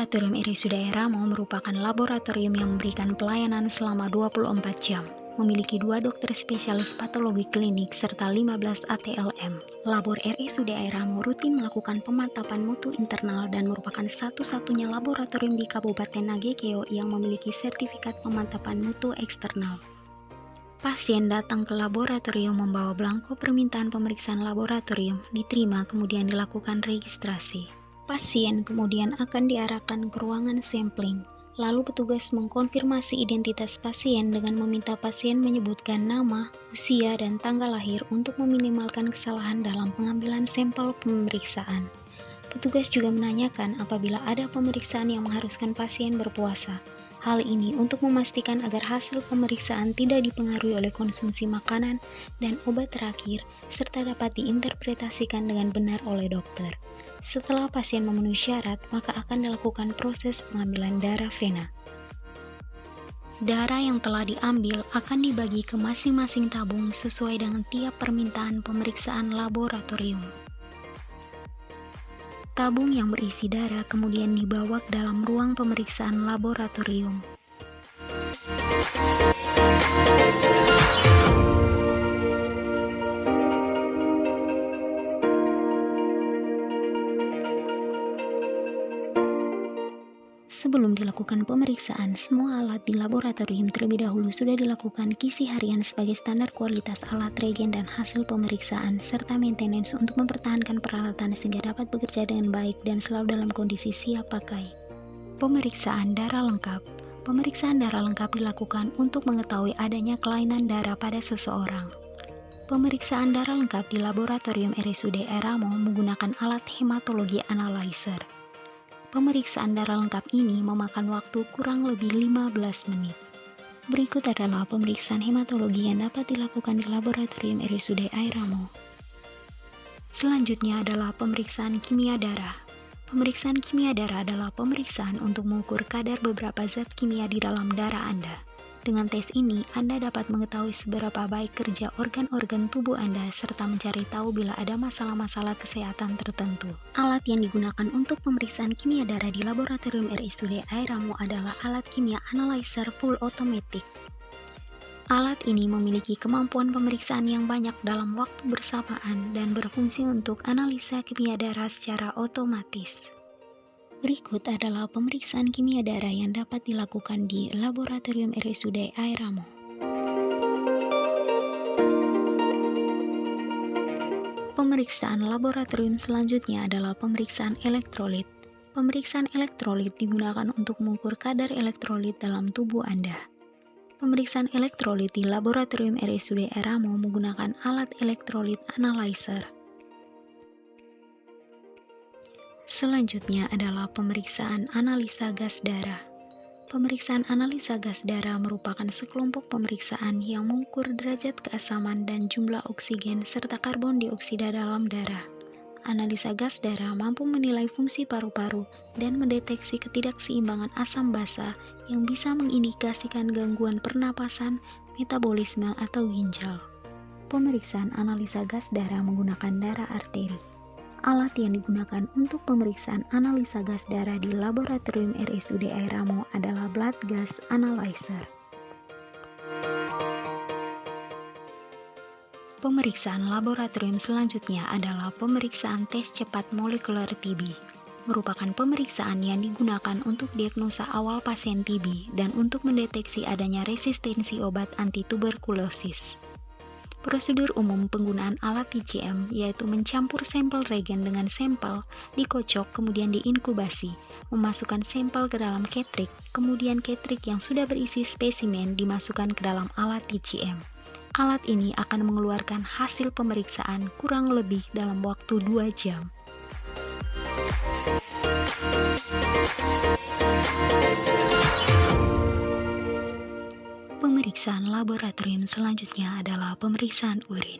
Laboratorium RSUD Ramo merupakan laboratorium yang memberikan pelayanan selama 24 jam. Memiliki 2 dokter spesialis patologi klinik serta 15 ATLM. Labor RSUD Ramo rutin melakukan pemantapan mutu internal dan merupakan satu-satunya laboratorium di Kabupaten Nagekeo yang memiliki sertifikat pemantapan mutu eksternal. Pasien datang ke laboratorium membawa belangko permintaan pemeriksaan laboratorium, diterima kemudian dilakukan registrasi. Pasien kemudian akan diarahkan ke ruangan sampling. Lalu petugas mengkonfirmasi identitas pasien dengan meminta pasien menyebutkan nama, usia, dan tanggal lahir untuk meminimalkan kesalahan dalam pengambilan sampel pemeriksaan. Petugas juga menanyakan apabila ada pemeriksaan yang mengharuskan pasien berpuasa. Hal ini untuk memastikan agar hasil pemeriksaan tidak dipengaruhi oleh konsumsi makanan dan obat terakhir, serta dapat diinterpretasikan dengan benar oleh dokter. Setelah pasien memenuhi syarat, maka akan dilakukan proses pengambilan darah vena. Darah yang telah diambil akan dibagi ke masing-masing tabung sesuai dengan tiap permintaan pemeriksaan laboratorium. Tabung yang berisi darah kemudian dibawa ke dalam ruang pemeriksaan laboratorium. Sebelum dilakukan pemeriksaan, semua alat di laboratorium terlebih dahulu sudah dilakukan kisi harian sebagai standar kualitas alat regen dan hasil pemeriksaan, serta maintenance untuk mempertahankan peralatan sehingga dapat bekerja dengan baik dan selalu dalam kondisi siap pakai. Pemeriksaan darah lengkap. Pemeriksaan darah lengkap dilakukan untuk mengetahui adanya kelainan darah pada seseorang. Pemeriksaan darah lengkap di laboratorium RSUD Ramo menggunakan alat hematologi analyzer. Pemeriksaan darah lengkap ini memakan waktu kurang lebih 15 menit. Berikut adalah pemeriksaan hematologi yang dapat dilakukan di laboratorium RSUD Ramo. Selanjutnya adalah pemeriksaan kimia darah. Pemeriksaan kimia darah adalah pemeriksaan untuk mengukur kadar beberapa zat kimia di dalam darah Anda. Dengan tes ini, Anda dapat mengetahui seberapa baik kerja organ-organ tubuh Anda serta mencari tahu bila ada masalah-masalah kesehatan tertentu. Alat yang digunakan untuk pemeriksaan kimia darah di laboratorium RSUD Ramo adalah alat kimia analyzer full automatic. Alat ini memiliki kemampuan pemeriksaan yang banyak dalam waktu bersamaan dan berfungsi untuk analisa kimia darah secara otomatis. Berikut adalah pemeriksaan kimia darah yang dapat dilakukan di laboratorium RSUD Ramo. Pemeriksaan laboratorium selanjutnya adalah pemeriksaan elektrolit. Pemeriksaan elektrolit digunakan untuk mengukur kadar elektrolit dalam tubuh Anda. Pemeriksaan elektrolit di laboratorium RSUD Ramo menggunakan alat elektrolit analyzer. Selanjutnya adalah pemeriksaan analisa gas darah. Pemeriksaan analisa gas darah merupakan sekelompok pemeriksaan yang mengukur derajat keasaman dan jumlah oksigen serta karbon dioksida dalam darah. Analisa gas darah mampu menilai fungsi paru-paru dan mendeteksi ketidakseimbangan asam basa yang bisa mengindikasikan gangguan pernapasan, metabolisme, atau ginjal. Pemeriksaan analisa gas darah menggunakan darah arteri. Alat yang digunakan untuk pemeriksaan analisa gas darah di laboratorium RSUD Ramo adalah blood gas analyzer. Pemeriksaan laboratorium selanjutnya adalah pemeriksaan tes cepat molekuler TB. Merupakan pemeriksaan yang digunakan untuk diagnosa awal pasien TB dan untuk mendeteksi adanya resistensi obat anti-tuberkulosis. Prosedur umum penggunaan alat TCM yaitu mencampur sampel regen dengan sampel, dikocok kemudian diinkubasi, memasukkan sampel ke dalam ketrik, kemudian ketrik yang sudah berisi spesimen dimasukkan ke dalam alat TCM. Alat ini akan mengeluarkan hasil pemeriksaan kurang lebih dalam waktu 2 jam. Pemeriksaan laboratorium selanjutnya adalah pemeriksaan urin.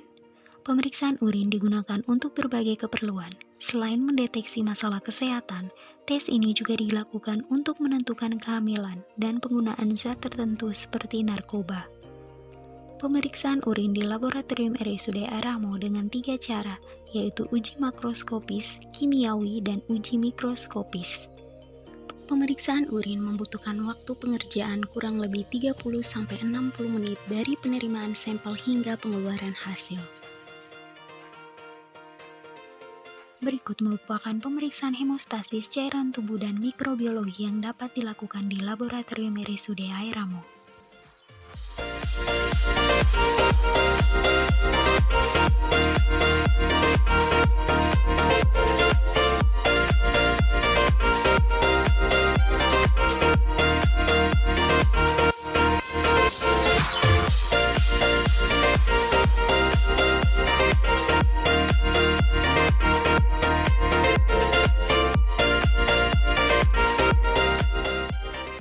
Pemeriksaan urin digunakan untuk berbagai keperluan. Selain mendeteksi masalah kesehatan, tes ini juga dilakukan untuk menentukan kehamilan dan penggunaan zat tertentu seperti narkoba. Pemeriksaan urin di laboratorium RSUD Ramo dengan 3 cara, yaitu uji makroskopis, kimiawi, dan uji mikroskopis. Pemeriksaan urin membutuhkan waktu pengerjaan kurang lebih 30-60 menit dari penerimaan sampel hingga pengeluaran hasil. Berikut merupakan pemeriksaan hemostasis cairan tubuh dan mikrobiologi yang dapat dilakukan di laboratorium RSUD Airamo.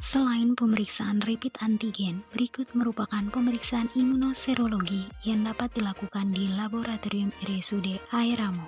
Selain pemeriksaan rapid antigen, berikut merupakan pemeriksaan imunoserologi yang dapat dilakukan di laboratorium RSUD Airamo.